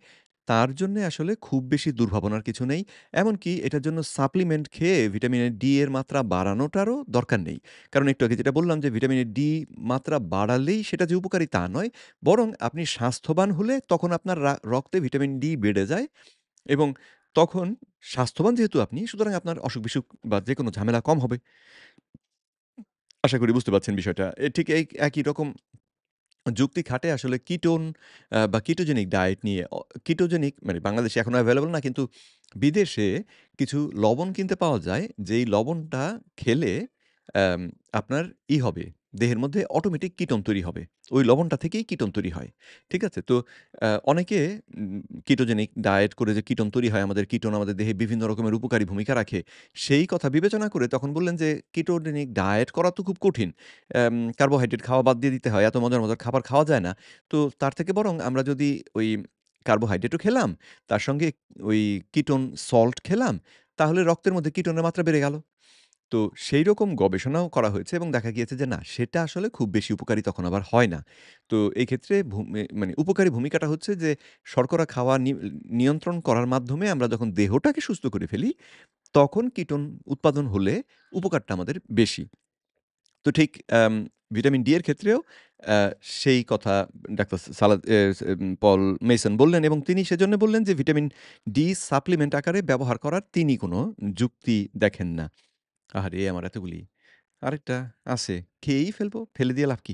তার জন্যে আসলে খুব বেশি দুর্ভাবনার কিছু নেই। এমনকি এটার জন্য সাপ্লিমেন্ট খেয়ে ভিটামিনের ডি এর মাত্রা বাড়ানোটারও দরকার নেই। কারণ একটু আগে যেটা বললাম যে ভিটামিনের ডি মাত্রা বাড়ালেই সেটা যে উপকারী তা নয়। বরং আপনি স্বাস্থ্যবান হলে তখন আপনার রক্তে ভিটামিন ডি বেড়ে যায় এবং তখন স্বাস্থ্যবান যেহেতু আপনি সুতরাং আপনার অসুখ-বিসুখ বা যেকোনো ঝামেলা কম হবে। আশা করি বুঝতে পারছেন বিষয়টা। ঠিক এই একই রকম যুক্তি খাটে আসলে কিটোন বা কিটোজেনিক ডায়েট নিয়ে। কিটোজেনিক মানে বাংলাদেশে এখনো এভেইলেবল না কিন্তু বিদেশে কিছু লবণ কিনতে পাওয়া যায়, যেই লবণটা খেলে অ্যাম আপনার হবে, দেহের মধ্যে অটোমেটিক কিটোন তৈরি হবে। ওই লবণটা থেকেই কিটোন তৈরি হয়। ঠিক আছে? তো অনেকে কিটোজেনিক ডায়েট করে যে কিটোন তৈরি হয়, আমাদের কিটোন আমাদের দেহে বিভিন্ন রকমের উপকারী ভূমিকা রাখে। সেই কথা বিবেচনা করে তখন বললেন যে, "কিটোজেনিক ডায়েট করা তো খুব কঠিন। কার্বোহাইড্রেট খাওয়া বাদ দিয়ে দিতে হয়। এত মজার, মজার খাবার খাওয়া যায় না। তো তার থেকে বরং আমরা যদি ওই কার্বোহাইড্রেটও খেলাম, তার সঙ্গে ওই কিটোন সল্ট খেলাম, তাহলে রক্তের মধ্যে কিটোনের মাত্রা বেড়ে গেল। তো সেইরকম গবেষণাও করা হয়েছে এবং দেখা গিয়েছে যে না, সেটা আসলে খুব বেশি উপকারী তখন আবার হয় না। তো এই ক্ষেত্রে মানে উপকারী ভূমিকাটা হচ্ছে যে শর্করা খাওয়া নিয়ন্ত্রণ করার মাধ্যমে আমরা যখন দেহটাকে সুস্থ করে ফেলি, তখন কিটোন উৎপাদন হলে উপকারটা আমাদের বেশি। তো ঠিক ভিটামিন ডি এর ক্ষেত্রেও আ সেই কথা ডাক্তার সালাদ এ পল মেসন বললেন এবং তিনি সেজন্য বললেন যে ভিটামিন ডি সাপ্লিমেন্ট আকারে ব্যবহার করার তিনি কোনো যুক্তি দেখেন না। আহারে! আমার এতগুলি। আরেকটা আছে। খেয়েই ফেলবো। ফেলে দিয়ে লাভ কি?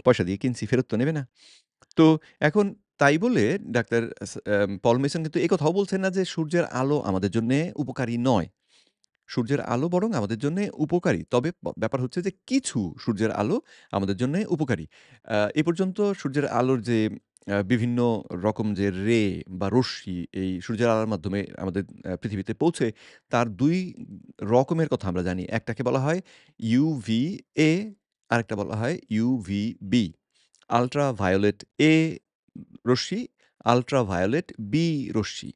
পয়সা দিয়ে কিনছি, ফেরত তো নেবে না। তো এখন তাই বলে ডাক্তার পল মেসন কিন্তু এ কথাও বলছেন না যে সূর্যের আলো আমাদের জন্যে উপকারী নয়। সূর্যের আলো বরং আমাদের জন্যে উপকারী। তবে ব্যাপার হচ্ছে যে কিছু সূর্যের আলো আমাদের জন্যে উপকারী। এ পর্যন্ত সূর্যের আলোর যে বিভিন্ন রকম যে বা রশ্মি এই সূর্যের আলোর মাধ্যমে আমাদের পৃথিবীতে পৌঁছে তার ২ রকমের কথা আমরা জানি। একটাকে বলা হয় UVA আরেকটা বলা হয় UVB। আল্ট্রা ভায়োলেট A রশ্মি, আল্ট্রা ভায়োলেট B রশ্মি।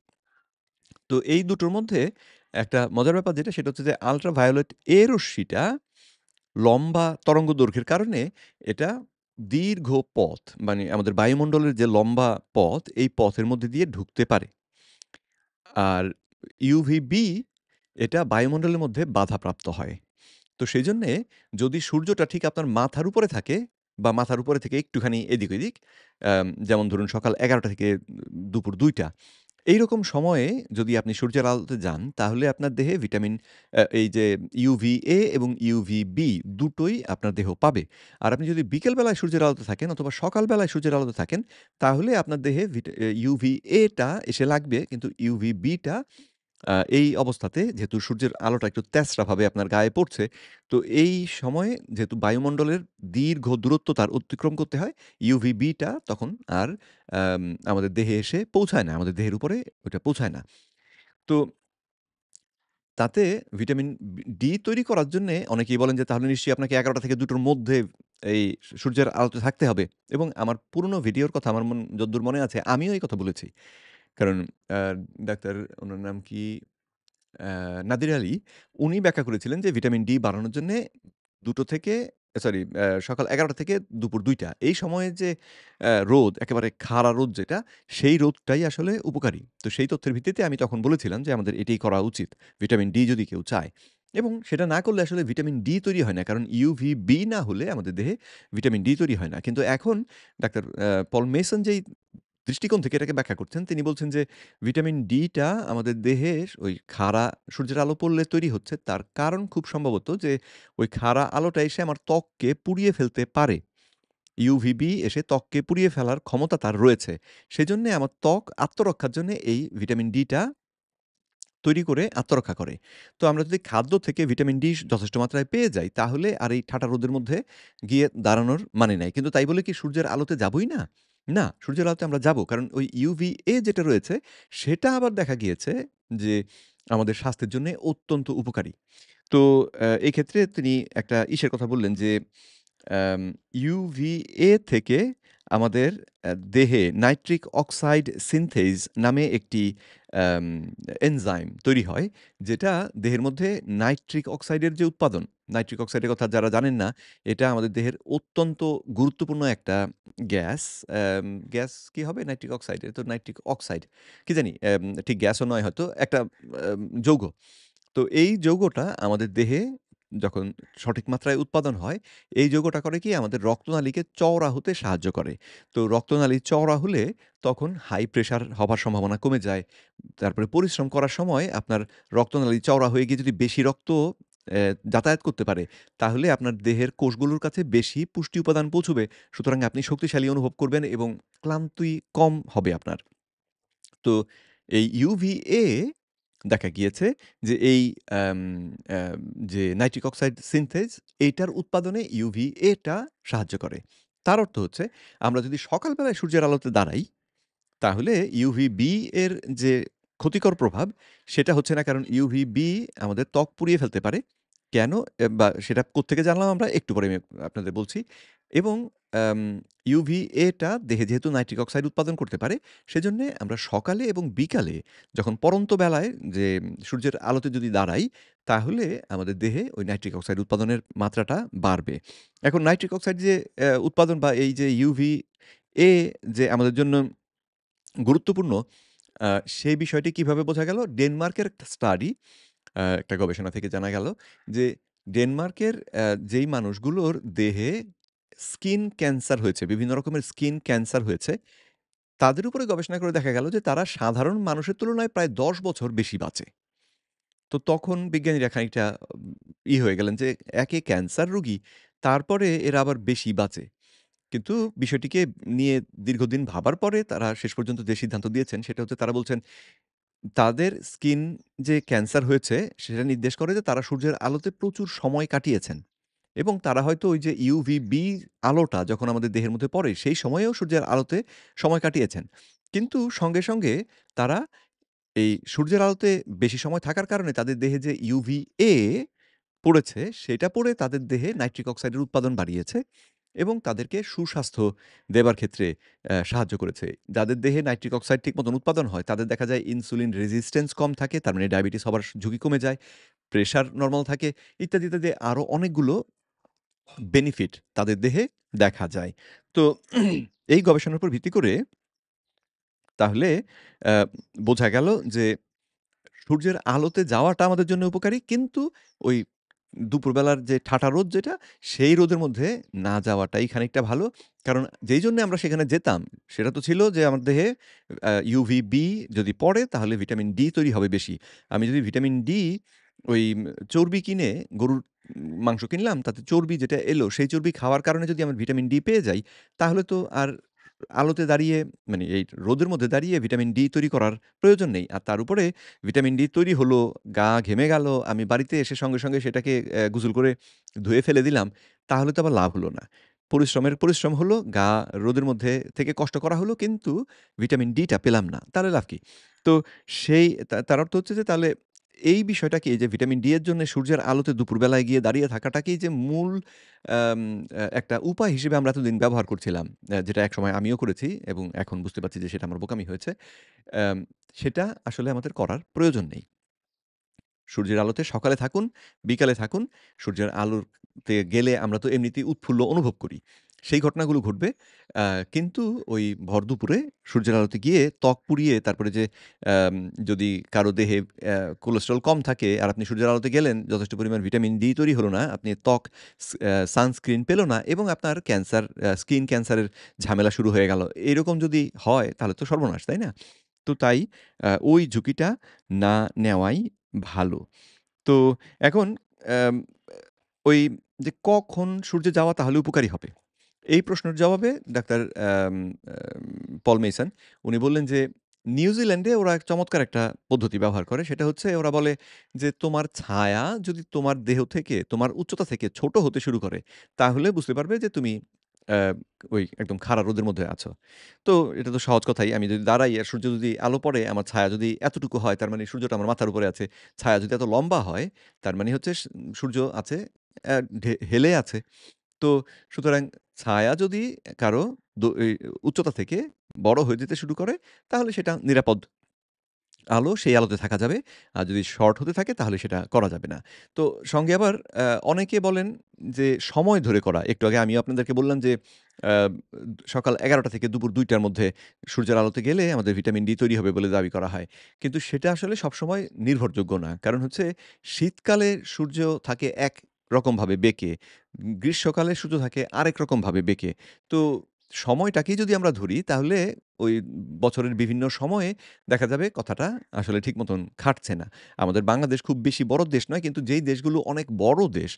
তো এই দুটোর মধ্যে একটা মজার ব্যাপার যেটা সেটা হচ্ছে যে আল্ট্রা ভায়োলেট এ রশ্মিটা লম্বা তরঙ্গদৈর্ঘ্যের কারণে এটা দীর্ঘ পথ মানে আমাদের বায়ুমণ্ডলের যে লম্বা পথ এই পথের মধ্যে দিয়ে ঢুকতে পারে। আর ইউভিবি এটা বায়ুমণ্ডলের মধ্যে বাধাপ্রাপ্ত হয়। তো সেজন্যে যদি সূর্যটা ঠিক আপনার মাথার উপরে থাকে বা মাথার উপরে থেকে একটুখানি এদিক-ওদিক যেমন ধরুন সকাল ১১টা থেকে দুপুর ২টা এইরকম সময়ে যদি আপনি সূর্যের আলোতে যান, তাহলে আপনার দেহে ভিটামিন এই যে UVA এবং UVB দুটোই আপনার দেহ পাবে। আর আপনি যদি বিকেল বেলায় সূর্যের আলোতে থাকেন অথবা সকাল বেলায় সূর্যের আলোতে থাকেন, তাহলে আপনার দেহে UVA টা এসে লাগবে কিন্তু UVB টা এই অবস্থাতে যেহেতু সূর্যের আলোটা একটু তেজরাভাবে আপনার গায়ে পড়ছে, তো এই সময়ে যেহেতু বায়ুমণ্ডলের দীর্ঘ দূরত্ব তার অতিক্রম করতে হয়, UVB টা তখন আর আম আমাদের দেহে এসে পৌঁছায় না। আমাদের দেহের উপরে ওইটা পৌঁছায় না। তো তাতে ভিটামিন ডি তৈরি করার জন্যে অনেকেই বলেন যে তাহলে নিশ্চয়ই আপনাকে ১১টা থেকে ২টোর মধ্যে এই সূর্যের আলোতে থাকতে হবে এবং আমার পুরনো ভিডিওর কথা আমার যদ্দূর মনে আছে আমিও এই কথা বলেছি। কারণ আ ডাক্তার উনার নাম কি? নাদির আলী উনি ব্যাখ্যা করেছিলেন যে ভিটামিন ডি বাড়ানোর জন্যে ২টো থেকে সরি সকাল ১১টা থেকে দুপুর ২টা এই সময়ে যে রোদ একেবারে খাড়া রোদ যেটা, সেই রোদটাই আসলে উপকারী। তো সেই তথ্যের ভিত্তিতে আমি তখন বলেছিলাম যে আমাদের এটাই করা উচিত। ভিটামিন ডি যদি কেউ চায়। এবং সেটা না করলে আসলে ভিটামিন ডি তৈরি হয় না। কারণ ইউভিবি না হলে আমাদের দেহে ভিটামিন ডি তৈরি হয় না। কিন্তু এখন ডাক্তার পল মেসন যেই দৃষ্টিকোণ থেকে এটাকে ব্যাখ্যা করছেন, তিনি বলছেন যে ভিটামিন ডি টা আমাদের দেহে ওই খাড়া সূর্যের আলো পড়লে তৈরি হচ্ছে। তার কারণ খুব সম্ভবত যে ওই খাড়া আলোটা এসে আমার ত্বককে পুড়িয়ে ফেলতে পারে। ইউভিবি এসে ত্বককে পুড়িয়ে ফেলার ক্ষমতা তার রয়েছে। সেজন্যে আমার ত্বক আত্মরক্ষার জন্যে এই ভিটামিন ডি টা তৈরি করে আত্মরক্ষা করে। তো আমরা যদি খাদ্য থেকে ভিটামিন ডি যথেষ্ট মাত্রায় পেয়ে যাই, তাহলে আর এই ঠাটা রোদের মধ্যে গিয়ে দাঁড়ানোর মানে নাই। কিন্তু তাই বলে কি সূর্যের আলোতে যাবোই না? না, সূর্যের আলোতে আমরা যাবো। কারণ ওই UVA যেটা রয়েছে, সেটা আবার দেখা গিয়েছে যে আমাদের স্বাস্থ্যের জন্যে অত্যন্ত উপকারী। তো এক্ষেত্রে তিনি একটা ইসের কথা বললেন যে আম UVA থেকে আমাদের দেহে নাইট্রিক অক্সাইড সিনথেজ নামে একটি আম এনজাইম তৈরি হয়, যেটা দেহের মধ্যে নাইট্রিক অক্সাইডের যে উৎপাদন, নাইট্রিক অক্সাইডের কথা যারা জানেন না, এটা আমাদের দেহের অত্যন্ত গুরুত্বপূর্ণ একটা গ্যাস। গ্যাস কি হবে? Nitric oxide. এটা তো নাইট্রিক অক্সাইড। কি জানি? ঠিক গ্যাসও নয় হয়তো। একটা যৌগ। তো এই যৌগটা আমাদের দেহে যখন সঠিক মাত্রায় উৎপাদন হয়, এই যৌগটা করে কি আমাদের রক্তনালীকে চওড়া হতে সাহায্য করে। তো রক্তনালী চওড়া হলে তখন হাই প্রেশার হবার সম্ভাবনা কমে যায়। তারপরে পরিশ্রম করার সময় আপনার রক্তনালী চওড়া হয়ে গিয়ে যদি বেশি রক্ত যাতায়াত করতে পারে, তাহলে আপনার দেহের কোষগুলোর কাছে বেশি পুষ্টি উপাদান পৌঁছবে। সুতরাং আপনি শক্তিশালী অনুভব করবেন এবং ক্লান্তি কম হবে আপনার। তো এই UVA দেখা গিয়েছে যে এই আম অ্যাম যে নাইট্রিক অক্সাইড সিনথেজ এইটার উৎপাদনে UVA টা সাহায্য করে। তার অর্থ হচ্ছে আমরা যদি সকাল বেলায় সূর্যের আলোতে দাঁড়াই তাহলে UVB এর যে ক্ষতিকর প্রভাব, সেটা হচ্ছে না। কারণ UVB আমাদের ত্বক পুড়িয়ে ফেলতে পারে। কেন? বা সেটা কোত্থেকে জানলাম আমরা? একটু পরে আমি আপনাদের বলছি। এবং আম UVA টা দেহে যেহেতু নাইট্রিক অক্সাইড উৎপাদন করতে পারে, সেজন্যে আমরা সকালে এবং বিকালে যখন পড়ন্ত বেলায় যে সূর্যের আলোতে যদি দাঁড়াই, তাহলে আমাদের দেহে ওই নাইট্রিক অক্সাইড উৎপাদনের মাত্রাটা বাড়বে। এখন নাইট্রিক অক্সাইড যে উৎপাদন বা এই যে UVA যে আমাদের জন্য গুরুত্বপূর্ণ, আ সেই বিষয়টি কিভাবে বোঝা গেল? ডেনমার্কের একটা স্টাডি, একটা গবেষণা থেকে জানা গেল যে ডেনমার্কের যেই মানুষগুলোর দেহে স্কিন ক্যান্সার হয়েছে, বিভিন্ন রকমের স্কিন ক্যান্সার হয়েছে, তাদের উপরে গবেষণা করে দেখা গেল যে তারা সাধারণ মানুষের তুলনায় প্রায় ১০ বছর বেশি বাঁচে। তো তখন বিজ্ঞানীরা খানিকটা হয়ে গেলেন যে একে ক্যান্সার রোগী, তারপরে এরা আবার বেশি বাঁচে। কিন্তু বিষয়টিকে নিয়ে দীর্ঘদিন ভাবার পরে তারা শেষ পর্যন্ত যে সিদ্ধান্ত দিয়েছেন সেটা হচ্ছে তারা বলছেন তাদের স্কিন যে ক্যান্সার হয়েছে সেটা নির্দেশ করে যে তারা সূর্যের আলোতে প্রচুর সময় কাটিয়েছেন। এবং তারা হয়তো ওই যে UVB আলোটা যখন আমাদের দেহের মধ্যে পড়ে সেই সময়েও সূর্যের আলোতে সময় কাটিয়েছেন। কিন্তু সঙ্গে সঙ্গে তারা এই সূর্যের আলোতে বেশি সময় থাকার কারণে তাদের দেহে যে UVA পড়েছে, সেটা পড়ে তাদের দেহে নাইট্রিক অক্সাইডের উৎপাদন বাড়িয়েছে এবং তাদেরকে সুস্বাস্থ্য দেবার ক্ষেত্রে সাহায্য করেছে। যাদের দেহে নাইট্রিক অক্সাইড ঠিক মতন উৎপাদন হয়, তাদের দেখা যায় ইনসুলিন রেজিস্ট্যান্স কম থাকে, তার মানে ডায়াবেটিস হবার ঝুঁকি কমে যায়, প্রেশার নরমাল থাকে, ইত্যাদি, ইত্যাদি আরো অনেকগুলো বেনিফিট তাদের দেহে দেখা যায়। তো এই গবেষণার উপর ভিত্তি করে তাহলে অ্যা বোঝা গেল যে সূর্যের আলোতে যাওয়াটা আমাদের জন্য উপকারী। কিন্তু ওই দুপুরবেলার যে ঠাটা রোদ যেটা, সেই রোদের মধ্যে না যাওয়াটাই খানিকটা ভালো। কারণ যেইজন্যে আমরা সেখানে যেতাম, সেটা তো ছিল যে আমার দেহে UVB যদি পড়ে তাহলে ভিটামিন ডি তৈরি হবে বেশি। আমি যদি ভিটামিন ডি ওই চর্বি কিনে গরুর মাংস কিনলাম, তাতে চর্বি যেটা এলো, সেই চর্বি খাওয়ার কারণে যদি আমার ভিটামিন ডি পেয়ে যাই, তাহলে তো আর আলোতে দাঁড়িয়ে মানে এই রোদের মধ্যে দাঁড়িয়ে ভিটামিন ডি তৈরি করার প্রয়োজন নেই। আর তার উপরে ভিটামিন ডি তৈরি হলো, গা ঘেমে গেল, আমি বাড়িতে এসে সঙ্গে সঙ্গে সেটাকে গোসল করে ধুয়ে ফেলে দিলাম, তাহলে তো আবার লাভ হলো না। পরিশ্রমের পরিশ্রম হলো, গা রোদের মধ্যে থেকে কষ্ট করা হলো, কিন্তু ভিটামিন ডি টা পেলাম না। তাহলে লাভ কি? তো সেই তার অর্থ হচ্ছে যে তাহলে এই বিষয়টাকেই যে ভিটামিন ডি এর জন্যে সূর্যের আলোতে দুপুরবেলায় গিয়ে দাঁড়িয়ে থাকাটাকেই যে মূল আম একটা উপায় হিসেবে আমরা এতদিন ব্যবহার করছিলাম। যেটা একসময় আমিও করেছি এবং এখন বুঝতে পারছি যে সেটা আমার বোকামি হয়েছে। অ্যাম সেটা আসলে আমাদের করার প্রয়োজন নেই। সূর্যের আলোতে সকালে থাকুন, বিকালে থাকুন। সূর্যের আলোতে গেলে আমরা তো এমনিতেই উৎফুল্ল অনুভব করি। সেই ঘটনাগুলো ঘটবে। আ কিন্তু ওই ভর দুপুরে সূর্যের আলোতে গিয়ে ত্বক পুড়িয়ে তারপরে যে আম যদি কারো দেহে কোলেস্টেরল কম থাকে আর আপনি সূর্যের আলোতে গেলেন, যথেষ্ট পরিমাণ ভিটামিন ডি তৈরি হলো না। আপনি ত্বক সানস্ক্রিন পেল না এবং আপনার ক্যান্সার স্কিন ক্যান্সারের ঝামেলা শুরু হয়ে গেল। এরকম যদি হয় তাহলে তো সর্বনাশ, তাই না? তো তাই ওই ঝুঁকিটা না নেওয়াই ভালো। তো এখন অ্যাম ওই যে কখন সূর্যে যাওয়া তাহলে উপকারী হবে? এই প্রশ্নের জবাবে ডাক্তার পল মেসন উনি বললেন যে নিউজিল্যান্ডে ওরা এক চমৎকার একটা পদ্ধতি ব্যবহার করে। সেটা হচ্ছে ওরা বলে যে, "তোমার ছায়া যদি তোমার দেহ থেকে, তোমার উচ্চতা থেকে ছোট হতে শুরু করে, তাহলে বুঝতে পারবে যে তুমি অ্যা ওই একদম খাড়া রোদের মধ্যে আছো।" তো এটা তো সহজ কথাই। আমি যদি দাঁড়াই আর সূর্য যদি আলো পড়ে, আমার ছায়া যদি এতটুকু হয়, তার মানে সূর্যটা আমার মাথার উপরে আছে। ছায়া যদি এত লম্বা হয়, তার মানে হচ্ছে সূর্য আছে অ্যা হেলে আছে। তো সুতরাং ছায়া যদি কারো এই উচ্চতা থেকে বড় হয়ে যেতে শুরু করে, তাহলে সেটা নিরাপদ আলো, সেই আলোতে থাকা যাবে। আর যদি শর্ট হতে থাকে তাহলে সেটা করা যাবে না। তো সঙ্গে আবার অনেকে বলেন যে সময় ধরে করা। একটু আগে আমিও আপনাদেরকে বললাম যে আ সকাল ১১টা থেকে দুপুর ২ টার মধ্যে সূর্যের আলোতে গেলে আমাদের ভিটামিন ডি তৈরি হবে বলে দাবি করা হয়। কিন্তু সেটা আসলে সবসময় নির্ভরযোগ্য না। কারণ হচ্ছে শীতকালে সূর্য থাকে এক রকমভাবে বেঁকে, গ্রীষ্মকালে সূর্য থাকে আরেক রকমভাবে বেঁকে। তো সময়টাকেই যদি আমরা ধরি তাহলে ওই বছরের বিভিন্ন সময়ে দেখা যাবে কথাটা আসলে ঠিক মতন খাটছে না। আমাদের বাংলাদেশ খুব বেশি বড় দেশ নয়, কিন্তু যেই দেশগুলো অনেক বড় দেশ,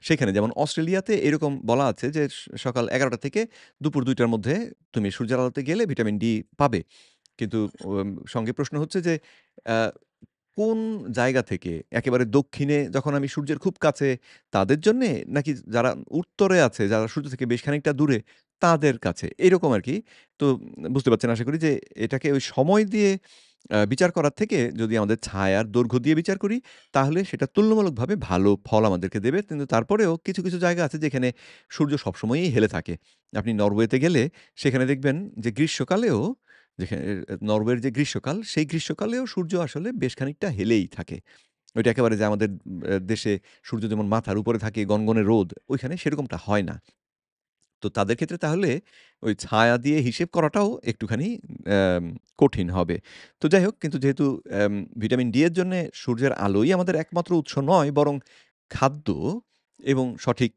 সেখানে যেমন অস্ট্রেলিয়াতে এরকম বলা আছে যে সকাল ১১টা থেকে দুপুর ২ টার মধ্যে তুমি সূর্যের আলোতে গেলে ভিটামিন ডি পাবে। কিন্তু সঙ্গে প্রশ্ন হচ্ছে যে আ কোন জায়গা থেকে? একেবারে দক্ষিণে যখন আমি সূর্যের খুব কাছে তাদের জন্যে? নাকি যারা উত্তরে আছে, যারা সূর্য থেকে বেশ খানিকটা দূরে তাদের কাছে? এরকম আরকি। তো বুঝতে পারছেন আশা করি যে এটাকে ওই সময় দিয়ে বিচার করার থেকে যদি আমাদের ছায়ার দৈর্ঘ্য দিয়ে বিচার করি, তাহলে সেটা তুলনামূলকভাবে ভালো ফল আমাদেরকে দেবে। কিন্তু তারপরেও কিছু, কিছু জায়গা আছে যেখানে সূর্য সবসময়ই হেলে থাকে। আপনি নরওয়েতে গেলে সেখানে দেখবেন যে গ্রীষ্মকালেও যেখানে নরওয়ের যে গ্রীষ্মকাল, সেই গ্রীষ্মকালেও সূর্য আসলে বেশ খানিকটা হেলেই থাকে। ওইটা একেবারে যে আমাদের দেশে সূর্য যেমন মাথার উপরে থাকে গনগনে রোদ, ওইখানে সেরকমটা হয় না। তো তাদের ক্ষেত্রে তাহলে ওই ছায়া দিয়ে হিসেব করাটাও একটুখানি অ্যাম কঠিন হবে। তো যাই হোক কিন্তু যেহেতু ভিটামিন ডি এর জন্যে সূর্যের আলোই আমাদের একমাত্র উৎস নয়, বরং খাদ্য এবং সঠিক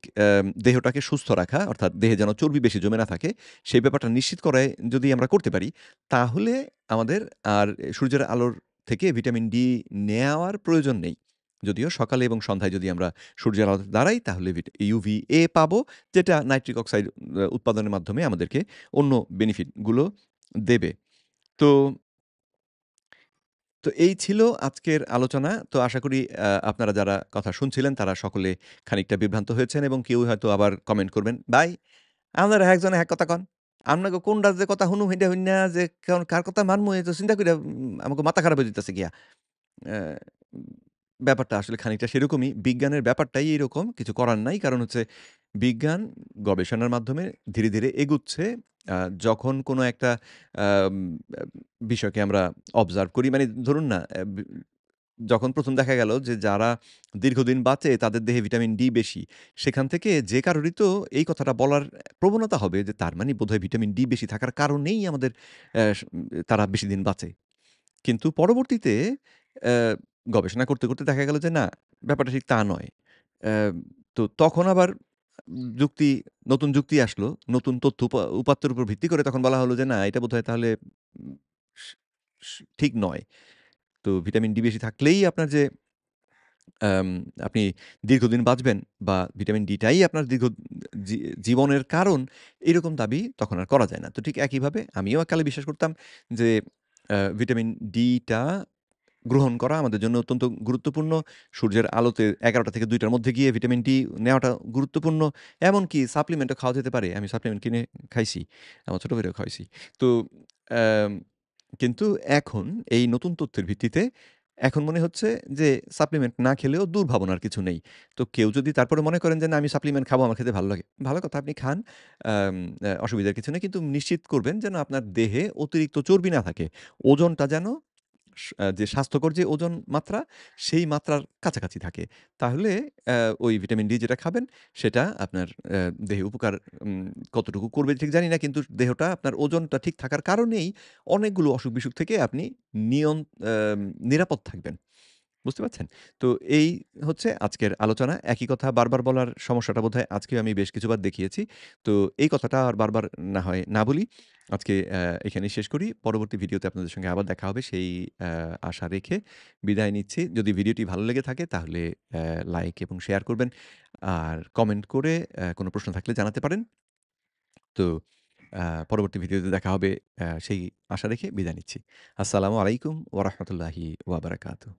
দেহটাকে সুস্থ রাখা, অর্থাৎ দেহে যেন চর্বি বেশি জমে না থাকে, সেই ব্যাপারটা নিশ্চিত করায় যদি আমরা করতে পারি, তাহলে আমাদের আর সূর্যের আলোর থেকে ভিটামিন ডি নেওয়ার প্রয়োজন নেই। যদিও সকালে এবং সন্ধ্যায় যদি আমরা সূর্যের আলোতে দাঁড়াই তাহলে ইউভিএ পাবো, যেটা নাইট্রিক অক্সাইড উৎপাদনের মাধ্যমে আমাদেরকে অন্য বেনিফিট গুলো দেবে। তো, তো এই ছিল আজকের আলোচনা। তো আশা করি আপনারা যারা কথা শুনছিলেন তারা সকলে খানিকটা বিভ্রান্ত হয়েছেন এবং কেউ হয়তো আবার কমেন্ট করবেন, "ভাই আপনারা একজনে এক কথা কন। আপনাকে কোন রাজ্যের কথা শুনুম সেইটা শুইন্না যে কার কথা মানমু এই তো চিন্তা কইরা আমাকে মাথা খারাপ হয়ে যাইতেছে গিয়া।" অ্যা ব্যাপারটা আসলে খানিকটা সেরকমই। বিজ্ঞানের ব্যাপারটাই এরকম। কিছু করার নাই। কারণ হচ্ছে বিজ্ঞান গবেষণার মাধ্যমে ধীরে, ধীরে এগুচ্ছে। আ যখন কোনো একটা আম আ বিষয়কে আমরা অবজার্ভ করি মানে ধরুন না যখন ১ম দেখা গেল যে যারা দীর্ঘদিন বাঁচে তাদের দেহে ভিটামিন ডি বেশি। সেখান থেকে যে কারোরই তো এই কথাটা বলার প্রবণতা হবে যে তার মানে বোধহয় ভিটামিন ডি বেশি থাকার কারণেই আমাদের তারা বেশিদিন বাঁচে। কিন্তু পরবর্তীতে অ্যা গবেষণা করতে, করতে দেখা গেল যে না, ব্যাপারটা ঠিক তা নয়। অ্যা তো তখন আবার যুক্তি নতুন যুক্তি আসলো। নতুন তথ্য উপাত্তের উপর ভিত্তি করে তখন বলা হলো যে না, এটা বোধহয় তাহলে উম স স ঠিক নয়। তো ভিটামিন ডি বেশি থাকলেই আপনার যে আম আপনি দীর্ঘদিন বাঁচবেন বা ভিটামিন ডি টাই আপনার জী জীবনের কারণ, এরকম দাবি তখন আর করা যায় না। তো ঠিক একইভাবে আমিও এককালে বিশ্বাস করতাম যে ভিটামিন ডি টা গ্রহণ করা আমাদের জন্য অত্যন্ত গুরুত্বপূর্ণ। সূর্যের আলোতে ১১টা থেকে ২ টার মধ্যে গিয়ে ভিটামিন ডি নেওয়াটা গুরুত্বপূর্ণ। এমনকি সাপ্লিমেন্টও খাওয়া যেতে পারে। আমি সাপ্লিমেন্ট কিনে খাইছি। আমার ছোট ভাইরেও খাওয়াইছি। তো অ্যাম কিন্তু এখন এই নতুন তথ্যের ভিত্তিতে এখন মনে হচ্ছে যে সাপ্লিমেন্ট না খেলেও দুর্ভাবনার কিছু নেই। তো কেউ যদি তারপরে মনে করেন যে, "না আমি সাপ্লিমেন্ট খাবো, আমার খেতে ভালো লাগে।" ভালো কথা আপনি খান। আম অসুবিধার কিছু নেই। কিন্তু নিশ্চিত করবেন যেন আপনার দেহে অতিরিক্ত চর্বি না থাকে। ওজনটা যেন যে স্বাস্থ্যকর যে ওজন মাত্রা, সেই মাত্রার কাছাকাছি থাকে। তাহলে ওই ভিটামিন ডি যেটা খাবেন, সেটা আপনার দেহে উপকার উম কতটুকু করবে ঠিক জানি না। কিন্তু দেহটা আপনার ওজনটা ঠিক থাকার কারণেই অনেকগুলো অসুখ-বিসুখ থেকে আপনি নিয়ন আম নিরাপদ থাকবেন। বুঝতে পারছেন? তো এই হচ্ছে আজকের আলোচনা। একই কথা বারবার বলার সমস্যাটা বোধহয় আজকেও আমি বেশ কিছুবার দেখিয়েছি। তো এই কথাটা আর বারবার না হয় না বলি। আজকে এখানেই শেষ করি। পরবর্তী ভিডিওতে আপনাদের সঙ্গে আবার দেখা হবে সেই আশা রেখে বিদায় নিচ্ছি। যদি ভিডিওটি ভালো লেগে থাকে তাহলে লাইক এবং শেয়ার করবেন। আর কমেন্ট করে কোনো প্রশ্ন থাকলে জানাতে পারেন। তো পরবর্তী ভিডিওতে দেখা হবে সেই আশা রেখে বিদায় নিচ্ছি। আসসালামু আলাইকুম ওয়া রাহমাতুল্লাহি ওয়া বারাকাতুহু।